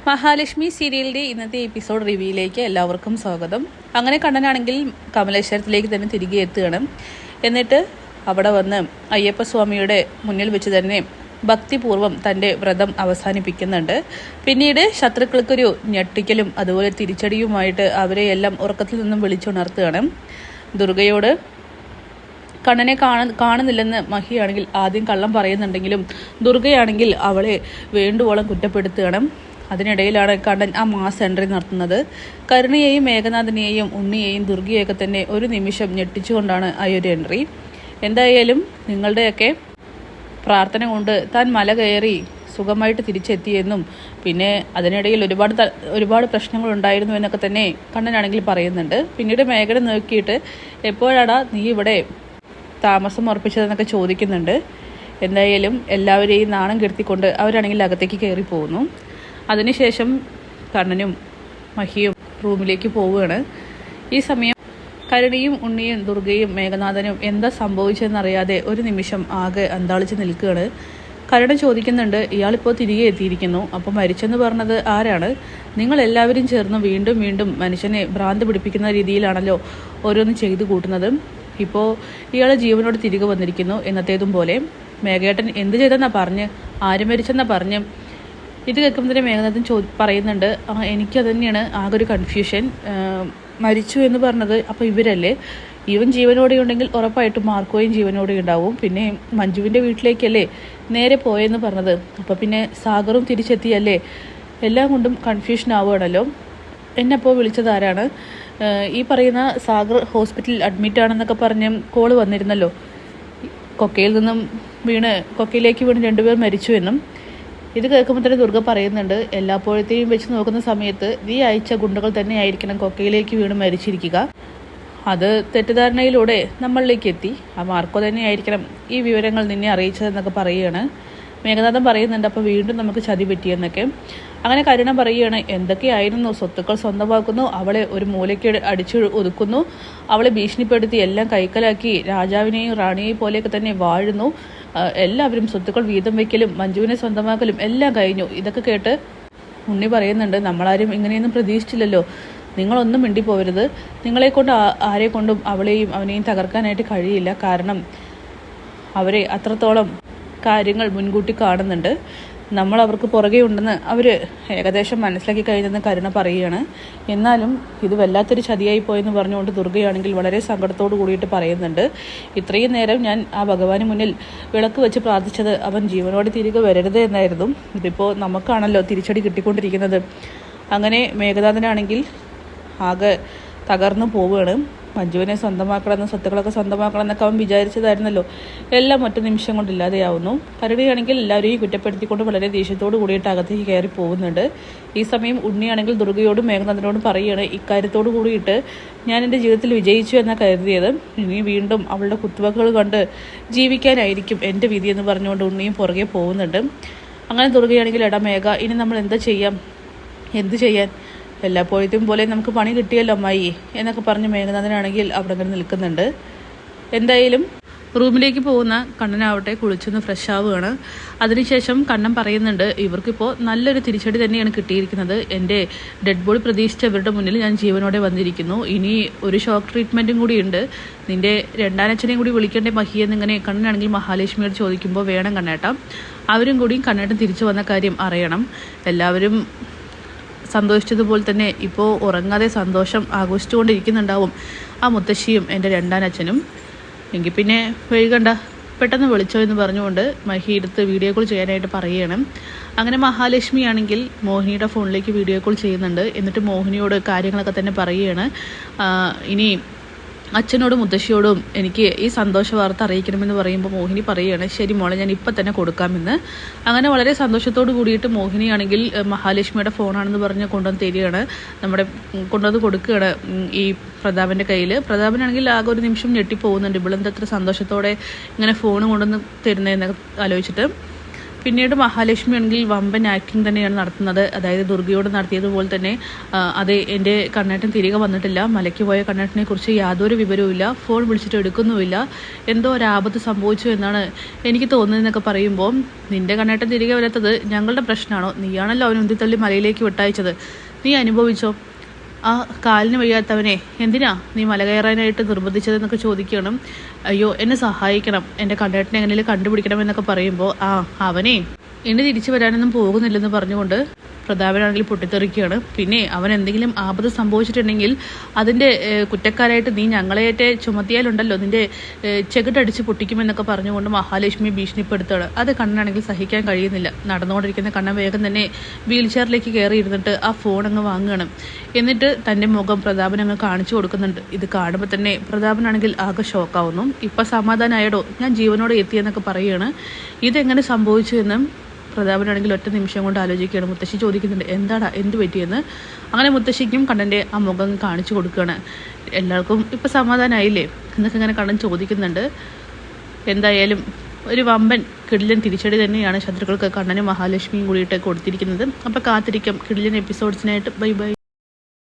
മഹാലക്ഷ്മി സീരിയലിൻ്റെ ഇന്നത്തെ എപ്പിസോഡ് റിവ്യൂയിലേക്ക് എല്ലാവർക്കും സ്വാഗതം. അങ്ങനെ കണ്ണനാണെങ്കിൽ കമലേശ്വരത്തിലേക്ക് തന്നെ തിരികെ എത്തുകയാണ്. എന്നിട്ട് അവിടെ വന്ന് അയ്യപ്പസ്വാമിയുടെ മുന്നിൽ വെച്ച് തന്നെ ഭക്തിപൂർവ്വം തൻ്റെ വ്രതം അവസാനിപ്പിക്കുന്നുണ്ട്. പിന്നീട് ശത്രുക്കൾക്കൊരു ഞെട്ടിക്കലും അതുപോലെ തിരിച്ചടിയുമായിട്ട് അവരെയെല്ലാം ഉറക്കത്തിൽ നിന്നും വിളിച്ചുണർത്തുകയാണ്. ദുർഗയോട് കണ്ണനെ കാണുന്നില്ലെന്ന് മഹിയാണെങ്കിൽ ആദ്യം കള്ളം പറയുന്നുണ്ടെങ്കിലും ദുർഗയാണെങ്കിൽ അവളെ വേണ്ടുവോളം കുറ്റപ്പെടുത്തുകയാണ്. അതിനിടയിലാണ് കണ്ണൻ ആ മാസ് എൻട്രി നടത്തുന്നത്. കരുണയെയും മേഘനാഥനെയും ഉണ്ണിയെയും ദുർഗയെയൊക്കെ തന്നെ ഒരു നിമിഷം ഞെട്ടിച്ചുകൊണ്ടാണ് ആ ഒരു എൻട്രി. എന്തായാലും നിങ്ങളുടെയൊക്കെ പ്രാർത്ഥന കൊണ്ട് താൻ മല കയറി സുഖമായിട്ട് തിരിച്ചെത്തിയെന്നും പിന്നെ അതിനിടയിൽ ഒരുപാട് പ്രശ്നങ്ങൾ ഉണ്ടായിരുന്നു എന്നൊക്കെ തന്നെ കണ്ണനാണെങ്കിൽ പറയുന്നുണ്ട്. പിന്നീട് മേഘനെ നോക്കിയിട്ട് എപ്പോഴാടാ നീ ഇവിടെ താമസം ഉറപ്പിച്ചതെന്നൊക്കെ ചോദിക്കുന്നുണ്ട്. എന്തായാലും എല്ലാവരെയും നാണം കെടുത്തിക്കൊണ്ട് അവരാണെങ്കിൽ അകത്തേക്ക് കയറി പോകുന്നു. അതിനുശേഷം കണ്ണനും മഹിയും റൂമിലേക്ക് പോവുകയാണ്. ഈ സമയം കരുണയും ഉണ്ണിയും ദുർഗയും മേഘനാഥനും എന്താ സംഭവിച്ചതെന്നറിയാതെ ഒരു നിമിഷം ആകെ അന്താളിച്ച് നിൽക്കുകയാണ്. കരുണ ചോദിക്കുന്നുണ്ട്, ഇയാളിപ്പോൾ തിരികെ എത്തിയിരിക്കുന്നു, അപ്പോൾ മരിച്ചെന്ന് പറഞ്ഞത് ആരാണ്? നിങ്ങളെല്ലാവരും ചേർന്ന് വീണ്ടും വീണ്ടും മനുഷ്യനെ ഭ്രാന്ത് പിടിപ്പിക്കുന്ന രീതിയിലാണല്ലോ ഓരോന്ന് ചെയ്തു കൂട്ടുന്നത്. ഇപ്പോൾ ഇയാൾ ജീവനോട് തിരികെ വന്നിരിക്കുന്നു എന്നത്തേതും പോലെ. മേഘേട്ടൻ എന്ത് ചെയ്തെന്നാ പറഞ്ഞ്? ആര് മരിച്ചെന്നാ പറഞ്ഞ്? ഇത് കേൾക്കുമ്പോൾ തന്നെ മേഘനാഥൻ പറയുന്നുണ്ട്, എനിക്കത് തന്നെയാണ് ആകെ ഒരു കൺഫ്യൂഷൻ. മരിച്ചു എന്ന് പറഞ്ഞത് അപ്പോൾ ഇവരല്ലേ? ഇവൻ ജീവനോടെ ഉണ്ടെങ്കിൽ ഉറപ്പായിട്ടും മാർക്കോയും ജീവനോടെ ഉണ്ടാവും. പിന്നെ മഞ്ജുവിൻ്റെ വീട്ടിലേക്കല്ലേ നേരെ പോയെന്ന് പറഞ്ഞത്, അപ്പോൾ പിന്നെ സാഗറും തിരിച്ചെത്തിയല്ലേ? എല്ലാം കൊണ്ടും കൺഫ്യൂഷൻ ആവുകയാണല്ലോ. എന്നെപ്പോൾ വിളിച്ചത് ആരാണ്? ഈ പറയുന്ന സാഗർ ഹോസ്പിറ്റലിൽ അഡ്മിറ്റാണെന്നൊക്കെ പറഞ്ഞ് കോള് വന്നിരുന്നല്ലോ. കൊക്കയിലേക്ക് വീണ് രണ്ടുപേർ മരിച്ചു എന്നും. ഇത് കേൾക്കുമ്പോൾ തന്നെ ദുർഗ പറയുന്നുണ്ട്, എല്ലാപ്പോഴത്തെയും വെച്ച് നോക്കുന്ന സമയത്ത് നീ അയച്ച ഗുണ്ടകൾ തന്നെ ആയിരിക്കണം കൊക്കയിലേക്ക് വീണ് മരിച്ചിരിക്കുക. അത് തെറ്റിദ്ധാരണയിലൂടെ നമ്മളിലേക്ക് എത്തി. ആ മാർക്കോ തന്നെ ആയിരിക്കണം ഈ വിവരങ്ങൾ നിന്നെ അറിയിച്ചതെന്നൊക്കെ പറയുകയാണ്. മേഘനാഥൻ പറയുന്നുണ്ട്, അപ്പോൾ വീണ്ടും നമുക്ക് ചതി പറ്റിയെന്നൊക്കെ. അങ്ങനെ കരുണ പറയുകയാണ്, എന്തൊക്കെയായിരുന്നു? സ്വത്തുക്കൾ സ്വന്തമാക്കുന്നു, അവളെ ഒരു മൂലയ്ക്ക് അടിച്ചു ഒതുക്കുന്നു, അവളെ ഭീഷണിപ്പെടുത്തി എല്ലാം കൈക്കലാക്കി രാജാവിനെയും റാണിയെയും പോലെയൊക്കെ തന്നെ വാഴുന്നു. എല്ലാവരും സ്വത്തുക്കൾ വീതം വയ്ക്കലും മഞ്ജുവിനെ സ്വന്തമാക്കലും എല്ലാം കഴിഞ്ഞു. ഇതൊക്കെ കേട്ട് ഉണ്ണി പറയുന്നുണ്ട്, നമ്മളാരും ഇങ്ങനെയൊന്നും പ്രതീക്ഷിച്ചില്ലല്ലോ. നിങ്ങളൊന്നും മിണ്ടിപ്പോവരുത്. നിങ്ങളെക്കൊണ്ട് ആരെ കൊണ്ടും അവളെയും അവനെയും തകർക്കാനായിട്ട് കഴിയില്ല. കാരണം അവരെ അത്രത്തോളം കാര്യങ്ങൾ മുൻകൂട്ടി കാണുന്നുണ്ട്. നമ്മൾ അവർക്ക് പുറകെ ഉണ്ടെന്ന് അവർ ഏകദേശം മനസ്സിലാക്കി കഴിഞ്ഞെന്ന് കരുണ പറയുകയാണ്. എന്നാലും ഇത് വല്ലാത്തൊരു ചതിയായി പോയെന്ന് പറഞ്ഞുകൊണ്ട് ദുർഗയാണെങ്കിൽ വളരെ സങ്കടത്തോട് കൂടിയിട്ട് പറയുന്നുണ്ട്, ഇത്രയും നേരം ഞാൻ ആ ഭഗവാന് മുന്നിൽ വിളക്ക് വെച്ച് പ്രാർത്ഥിച്ചത് അവൻ ജീവനോടെ തിരികെ വരരുത് എന്നായിരുന്നു. ഇതിപ്പോൾ നമുക്കാണല്ലോ തിരിച്ചടി കിട്ടിക്കൊണ്ടിരിക്കുന്നത്. അങ്ങനെ മേഘനാഥനാണെങ്കിൽ ആകെ തകർന്നു പോവുകയാണ്. മഞ്ജുവിനെ സ്വന്തമാക്കണമെന്ന്, സ്വത്തുക്കളൊക്കെ സ്വന്തമാക്കണം എന്നൊക്കെ അവൻ വിചാരിച്ചതായിരുന്നല്ലോ. എല്ലാം ഒറ്റ നിമിഷം കൊണ്ട് ഇല്ലാതെയാവുന്നു. കരുണയാണെങ്കിൽ എല്ലാവരെയും കുറ്റപ്പെടുത്തിക്കൊണ്ട് വളരെ ദേഷ്യത്തോട് കൂടിയിട്ട് അകത്തേക്ക് കയറി പോകുന്നുണ്ട്. ഈ സമയം ഉണ്ണിയാണെങ്കിൽ ദുർഗയോടും മേഘനാഥനോടും പറയുകയാണ്, ഇക്കാര്യത്തോട് കൂടിയിട്ട് ഞാൻ എൻ്റെ ജീവിതത്തിൽ വിജയിച്ചു എന്നാണ് കരുതിയത്. ഇനി വീണ്ടും അവളുടെ കുത്തുവാക്കുകൾ കണ്ട് ജീവിക്കാനായിരിക്കും എൻ്റെ വിധി എന്ന് പറഞ്ഞുകൊണ്ട് ഉണ്ണിയും പുറകെ പോകുന്നുണ്ട്. അങ്ങനെ ദുർഗയാണെങ്കിൽ, എടാ മേഘ, ഇനി നമ്മൾ എന്ത് ചെയ്യാൻ? എല്ലാപ്പോഴത്തെയും പോലെ നമുക്ക് പണി കിട്ടിയല്ലോ അമ്മായി എന്നൊക്കെ പറഞ്ഞ് മേഘനാഥനാണെങ്കിൽ അവിടെ അങ്ങനെ നിൽക്കുന്നുണ്ട്. എന്തായാലും റൂമിലേക്ക് പോകുന്ന കണ്ണനാവട്ടെ കുളിച്ചൊന്ന് ഫ്രഷ് ആവുകയാണ്. അതിനുശേഷം കണ്ണൻ പറയുന്നുണ്ട്, ഇവർക്കിപ്പോൾ നല്ലൊരു തിരിച്ചടി തന്നെയാണ് കിട്ടിയിരിക്കുന്നത്. എൻ്റെ ഡെഡ് ബോഡി പ്രതീക്ഷിച്ചവരുടെ മുന്നിൽ ഞാൻ ജീവനോടെ വന്നിരിക്കുന്നു. ഇനി ഒരു ഷോക്ക് ട്രീറ്റ്മെൻറ്റും കൂടി ഉണ്ട്. നിൻ്റെ രണ്ടാനച്ഛനെയും കൂടി വിളിക്കേണ്ടേ മഹി എന്നിങ്ങനെ കണ്ണനാണെങ്കിൽ മഹാലക്ഷ്മിയോട് ചോദിക്കുമ്പോൾ, വേണം കണ്ണേട്ട, അവരും കൂടി കണ്ണേട്ടൻ തിരിച്ചു വന്ന കാര്യം അറിയണം. എല്ലാവരും സന്തോഷിച്ചതുപോലെ തന്നെ ഇപ്പോൾ ഉറങ്ങാതെ സന്തോഷം ആഘോഷിച്ചുകൊണ്ടിരിക്കുന്നുണ്ടാവും ആ മുത്തശ്ശിയും എൻ്റെ രണ്ടാനച്ഛനും. എങ്കിൽ പിന്നെ വൈകണ്ട, പെട്ടെന്ന് വിളിച്ചോ എന്ന് പറഞ്ഞുകൊണ്ട് മഹി എടുത്ത് വീഡിയോ കോൾ ചെയ്യാനായിട്ട് പറയുകയാണ്. അങ്ങനെ മഹാലക്ഷ്മി ആണെങ്കിൽ മോഹിനിയുടെ ഫോണിലേക്ക് വീഡിയോ കോൾ ചെയ്യുന്നുണ്ട്. എന്നിട്ട് മോഹിനിയോട് കാര്യങ്ങളൊക്കെ തന്നെ പറയുകയാണ്. ഇനി അച്ഛനോടും മുത്തശ്ശിയോടും എനിക്ക് ഈ സന്തോഷ വാർത്ത അറിയിക്കണമെന്ന് പറയുമ്പോൾ മോഹിനി പറയുകയാണ്, ശരി മോളെ, ഞാൻ ഇപ്പം തന്നെ കൊടുക്കാമെന്ന്. അങ്ങനെ വളരെ സന്തോഷത്തോട് കൂടിയിട്ട് മോഹിനിയാണെങ്കിൽ മഹാലക്ഷ്മിയുടെ ഫോണാണെന്ന് പറഞ്ഞ് കൊണ്ടുവന്ന് തരികയാണ്. കൊണ്ടുവന്ന് കൊടുക്കുകയാണ് ഈ പ്രതാപൻ്റെ കയ്യിൽ. പ്രതാപനാണെങ്കിൽ ആകെ ഒരു നിമിഷം ഞെട്ടിപ്പോകുന്നുണ്ട്, ഇവളെന്തത്ര സന്തോഷത്തോടെ ഇങ്ങനെ ഫോൺ കൊണ്ടുവന്ന് തരുന്നതെന്നൊക്കെ ആലോചിച്ചിട്ട്. പിന്നീട് മഹാലക്ഷ്മി ആണെങ്കിൽ വമ്പൻ ആക്ടിങ് തന്നെയാണ് നടത്തുന്നത്. അതായത് ദുർഗയോട് നടത്തിയതുപോലെ തന്നെ അതെ എൻ്റെ കണ്ണേട്ടൻ തിരികെ വന്നിട്ടില്ല, മലയ്ക്ക് പോയ കണ്ണേട്ടനെ കുറിച്ച് യാതൊരു വിവരവുമില്ല, ഫോൺ വിളിച്ചിട്ട് എടുക്കുന്നുമില്ല, എന്തോ ഒരു ആപത്ത് സംഭവിച്ചു എന്നാണ് എനിക്ക് തോന്നുന്നതെന്നൊക്കെ പറയുമ്പോൾ, നിന്റെ കണ്ണേട്ടൻ തിരികെ വരാത്തത് ഞങ്ങളുടെ പ്രശ്നമാണോ? നീയാണല്ലോ അവൻ ഉന്തിത്തള്ളി മലയിലേക്ക് വിട്ടയച്ചത്, നീ അനുഭവിച്ചോ? ആ കാലിന് വയ്യാത്തവനെ എന്തിനാ നീ മല കയറാനായിട്ട് നിർബന്ധിച്ചതെന്നൊക്കെ ചോദിക്കണം. അയ്യോ എന്നെ സഹായിക്കണം, എൻ്റെ കണ്ണേട്ടനെ എങ്ങനെയും കണ്ടുപിടിക്കണം എന്നൊക്കെ പറയുമ്പോൾ അവനെ ഇനി തിരിച്ചു വരാനൊന്നും പോകുന്നില്ലെന്ന് പറഞ്ഞുകൊണ്ട് പ്രതാപനാണെങ്കിൽ പൊട്ടിത്തെറിക്കുകയാണ്. പിന്നെ അവൻ എന്തെങ്കിലും ആപത്ത് സംഭവിച്ചിട്ടുണ്ടെങ്കിൽ അതിൻ്റെ കുറ്റക്കാരായിട്ട് നീ ഞങ്ങളെയൊക്കെ ചുമത്തിയാലുണ്ടല്ലോ, നിന്റെ ചെകിട്ടടിച്ച് പൊട്ടിക്കുമെന്നൊക്കെ പറഞ്ഞുകൊണ്ട് മഹാലക്ഷ്മി ഭീഷണിപ്പെടുത്തുകയാണ്. അത് കണ്ണനാണെങ്കിൽ സഹിക്കാൻ കഴിയുന്നില്ല. നടന്നുകൊണ്ടിരിക്കുന്ന കണ്ണൻ വേഗം തന്നെ വീൽ ചെയറിലേക്ക് കയറി ഇരുന്നിട്ട് ആ ഫോൺ അങ്ങ് വാങ്ങുകയാണ്. എന്നിട്ട് തൻ്റെ മുഖം പ്രതാപൻ അങ്ങ് കാണിച്ചു കൊടുക്കുന്നുണ്ട്. ഇത് കാണുമ്പോൾ തന്നെ പ്രതാപനാണെങ്കിൽ ആകെ ഷോക്കാവുന്നു. ഇപ്പം സമാധാനമായടോ, ഞാൻ ജീവനോടെ എത്തിയെന്നൊക്കെ പറയുകയാണ്. ഇതെങ്ങനെ സംഭവിച്ചു എന്നും പ്രതാപനാണെങ്കിൽ ഒറ്റ നിമിഷം കൊണ്ട് ആലോചിക്കുകയാണ്. മുത്തശ്ശി ചോദിക്കുന്നുണ്ട് എന്താടാ എന്ത് പറ്റിയെന്ന്. അങ്ങനെ മുത്തശ്ശിക്കും കണ്ണൻ്റെ ആ മുഖം കാണിച്ചു കൊടുക്കുകയാണ്. എല്ലാവർക്കും ഇപ്പം സമാധാനമായില്ലേ എന്നൊക്കെ ഇങ്ങനെ കണ്ണൻ ചോദിക്കുന്നുണ്ട്. എന്തായാലും ഒരു വമ്പൻ കിടിലൻ തിരിച്ചടി തന്നെയാണ് ശത്രുക്കൾക്ക് കണ്ണനും മഹാലക്ഷ്മിയും കൂടിയിട്ട് കൊടുത്തിരിക്കുന്നത്. അപ്പോൾ കാത്തിരിക്കാം കിടിലൻ എപ്പിസോഡ്സിനായിട്ട്. Bye bye.